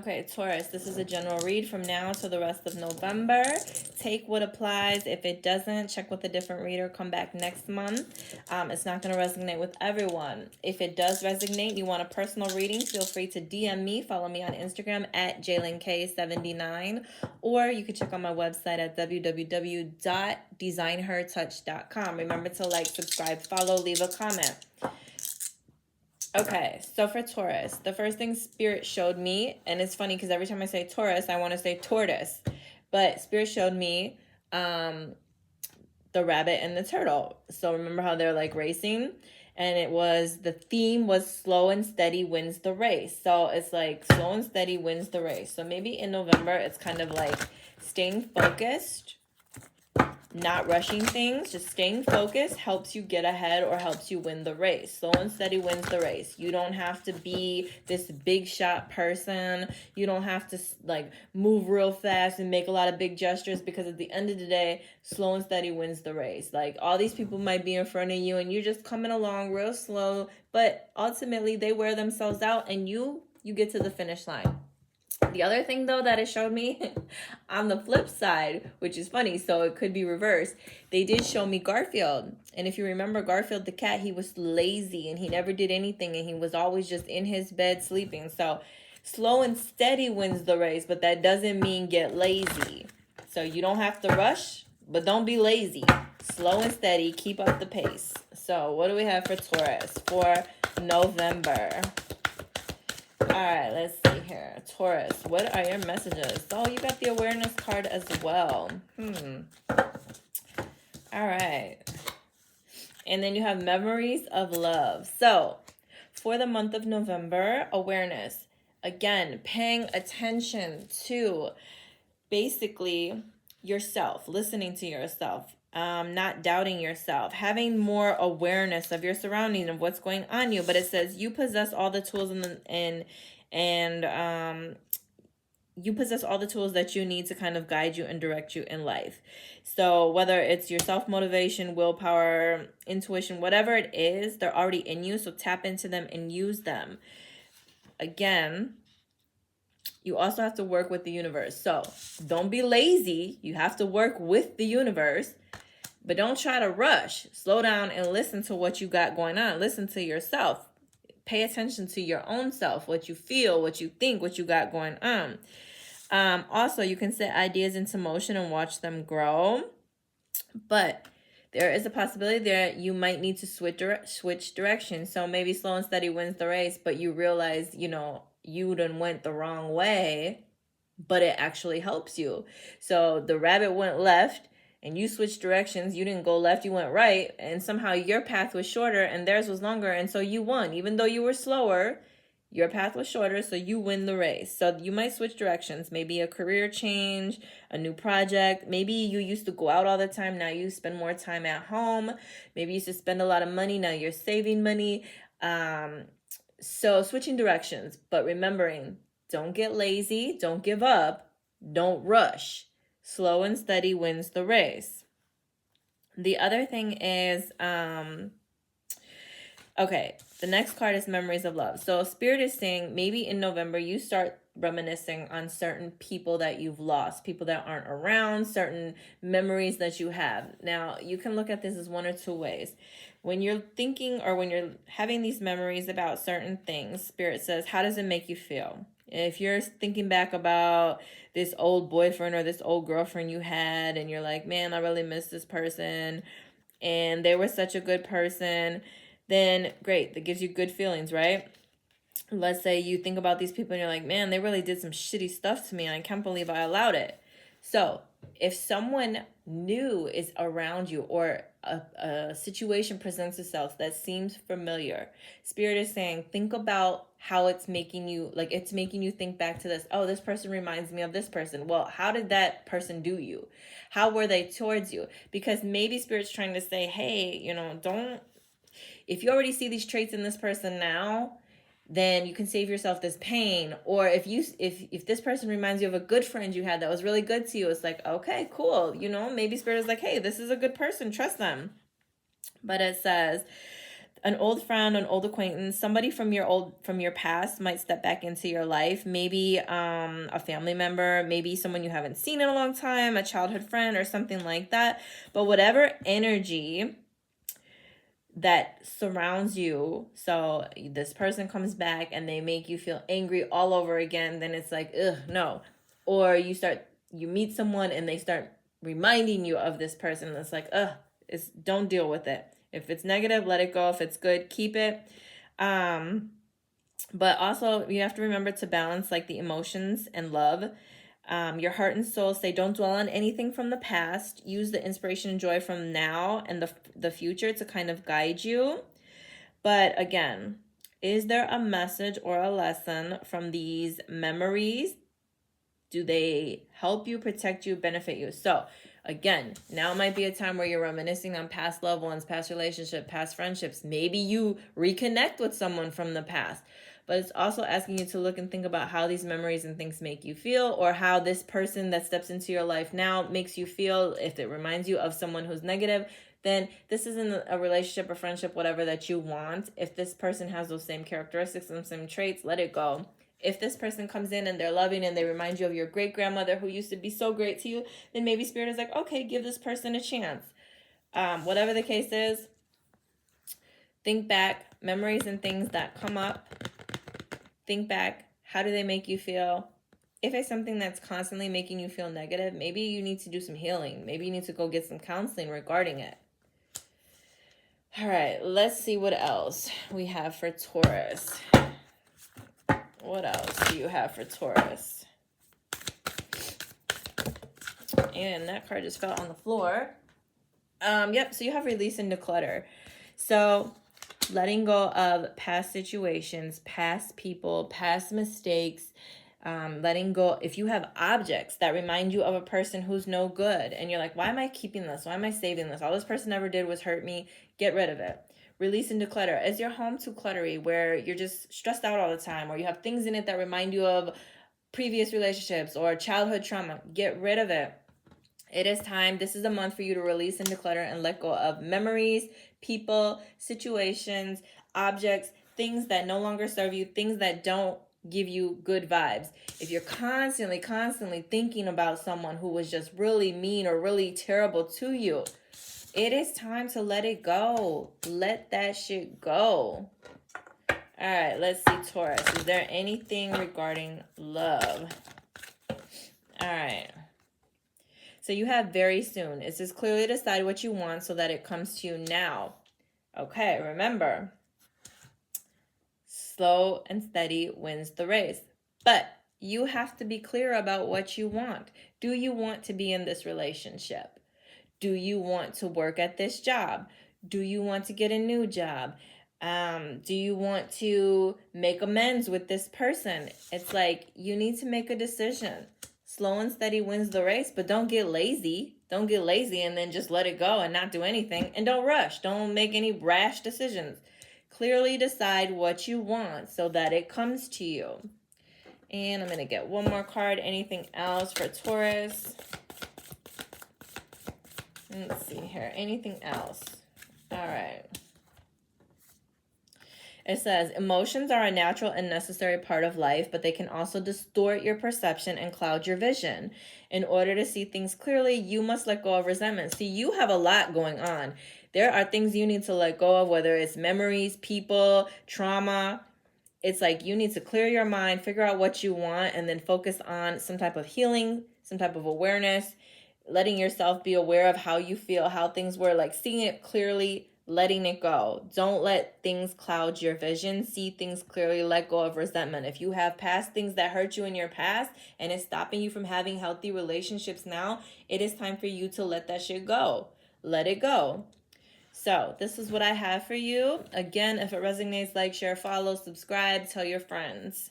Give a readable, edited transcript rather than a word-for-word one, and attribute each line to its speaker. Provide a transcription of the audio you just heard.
Speaker 1: Okay, Taurus, this is a general read from now to the rest of November. Take what applies. If it doesn't, check with a different reader. Come back next month. It's not going to resonate with everyone. If it does resonate, you want a personal reading, feel free to DM me. Follow me on Instagram at JaylinK79. Or you can check on my website at www.designhertouch.com. Remember to like, subscribe, follow, leave a comment. Okay, so for Taurus, the first thing Spirit showed me, and it's funny because every time I say Taurus, I want to say tortoise, but Spirit showed me the rabbit and the turtle. So remember how they're like racing? And the theme was slow and steady wins the race. So it's like slow and steady wins the race. So maybe in November, it's kind of like staying focused, not rushing things, just staying focused helps you get ahead or helps you win the race. Slow and steady wins the race. You don't have to be this big shot person. You don't have to like move real fast and make a lot of big gestures, because at the end of the day, slow and steady wins the race. Like all these people might be in front of you and you're just coming along real slow, but ultimately they wear themselves out and you get to the finish line. The other thing, though, that it showed me on the flip side, which is funny, so it could be reversed, they did show me Garfield. And if you remember Garfield the cat, he was lazy and he never did anything and he was always just in his bed sleeping. So slow and steady wins the race, but that doesn't mean get lazy. So you don't have to rush, but don't be lazy. Slow and steady, keep up the pace. So what do we have for Taurus for November? All right, let's see here. Taurus, what are your messages? Oh, you got the awareness card as well. All right. And then you have memories of love. So for the month of November, awareness. Again, paying attention to basically yourself, listening to yourself, not doubting yourself, having more awareness of your surroundings and what's going on you. But it says you possess all the tools you possess all the tools that you need to kind of guide you and direct you in life. So whether it's your self-motivation, willpower, intuition, whatever it is, they're already in you. So tap into them and use them. Again, you also have to work with the universe. So don't be lazy. You have to work with the universe, but don't try to rush. Slow down and listen to what you got going on. Listen to yourself. Pay attention to your own self, what you feel, what you think, what you got going on. Also, you can set ideas into motion and watch them grow. But there is a possibility that you might need to switch directions. So maybe slow and steady wins the race, but you realize, you done went the wrong way, but it actually helps you. So the rabbit went left and you switched directions. You didn't go left, you went right. And somehow your path was shorter and theirs was longer. And so you won. Even though you were slower, your path was shorter, so you win the race. So you might switch directions. Maybe a career change, a new project. Maybe you used to go out all the time. Now you spend more time at home. Maybe you used to spend a lot of money. Now you're saving money. So switching directions, but remembering, don't get lazy, don't give up, don't rush. Slow and steady wins the race. The other thing is, okay, the next card is memories of love. So Spirit is saying maybe in November you start reminiscing on certain people that you've lost, people that aren't around, certain memories that you have. Now, you can look at this as one or two ways. When you're thinking or when you're having these memories about certain things, Spirit says, how does it make you feel? If you're thinking back about this old boyfriend or this old girlfriend you had and you're like, man, I really miss this person and they were such a good person, then great, that gives you good feelings, right? Let's say you think about these people and you're like, man, they really did some shitty stuff to me and I can't believe I allowed it. So if someone new is around you or a situation presents itself that seems familiar, Spirit is saying, think about how it's making you, like it's making you think back to this. Oh, this person reminds me of this person. Well, how did that person do you? How were they towards you? Because maybe Spirit's trying to say, hey, if you already see these traits in this person now, then you can save yourself this pain. Or if this person reminds you of a good friend you had that was really good to you, it's like, okay, cool. Maybe Spirit is like, hey, this is a good person. Trust them. But it says, an old friend, an old acquaintance, somebody from your past might step back into your life. Maybe a family member, maybe someone you haven't seen in a long time, a childhood friend or something like that. But whatever energy that surrounds you, so this person comes back and they make you feel angry all over again, then it's like, ugh, no. Or you meet someone and they start reminding you of this person, and it's like, ugh, don't deal with it. If it's negative, let it go. If it's good, keep it. But also you have to remember to balance like the emotions and love. Your heart and soul say don't dwell on anything from the past. Use the inspiration and joy from now and the future to kind of guide you. But again, is there a message or a lesson from these memories? Do they help you, protect you, benefit you? So again, now might be a time where you're reminiscing on past loved ones, past relationships, past friendships. Maybe you reconnect with someone from the past. But it's also asking you to look and think about how these memories and things make you feel, or how this person that steps into your life now makes you feel. If it reminds you of someone who's negative, then this isn't a relationship or friendship, whatever that you want. If this person has those same characteristics and same traits, let it go. If this person comes in and they're loving and they remind you of your great-grandmother who used to be so great to you, then maybe Spirit is like, okay, give this person a chance. Whatever the case is, think back, memories and things that come up. Think back, how do they make you feel? If it's something that's constantly making you feel negative, maybe you need to do some healing. Maybe you need to go get some counseling regarding it. All right, let's see what else we have for Taurus. What else do you have for Taurus? And that card just fell on the floor. Yep, so you have release and declutter. So letting go of past situations, past people, past mistakes, letting go. If you have objects that remind you of a person who's no good and you're like, why am I keeping this? Why am I saving this? All this person ever did was hurt me. Get rid of it. Release and declutter. Is your home too cluttery where you're just stressed out all the time, or you have things in it that remind you of previous relationships or childhood trauma? Get rid of it. It is time. This is a month for you to release and declutter and let go of memories, people, situations, objects, things that no longer serve you, things that don't give you good vibes. If you're constantly thinking about someone who was just really mean or really terrible to you, it is time to let it go. Let that shit go. All right, let's see, Taurus. Is there anything regarding love? All right. So you have very soon. It says clearly decide what you want so that it comes to you now. Okay, remember, slow and steady wins the race. But you have to be clear about what you want. Do you want to be in this relationship? Do you want to work at this job? Do you want to get a new job? Do you want to make amends with this person? It's like you need to make a decision. Slow and steady wins the race, but don't get lazy. Don't get lazy and then just let it go and not do anything. And don't rush. Don't make any rash decisions. Clearly decide what you want so that it comes to you. And I'm going to get one more card. Anything else for Taurus? Let's see here. Anything else? All right. It says, emotions are a natural and necessary part of life, but they can also distort your perception and cloud your vision. In order to see things clearly, you must let go of resentment. See, you have a lot going on. There are things you need to let go of, whether it's memories, people, trauma. It's like you need to clear your mind, figure out what you want, and then focus on some type of healing, some type of awareness, letting yourself be aware of how you feel, how things were, like seeing it clearly, letting it go. Don't let things cloud your vision. See things clearly, let go of resentment. If you have past things that hurt you in your past and it's stopping you from having healthy relationships now, it is time for you to let that shit go. Let it go. So this is what I have for you. Again, if it resonates, like, share, follow, subscribe, tell your friends.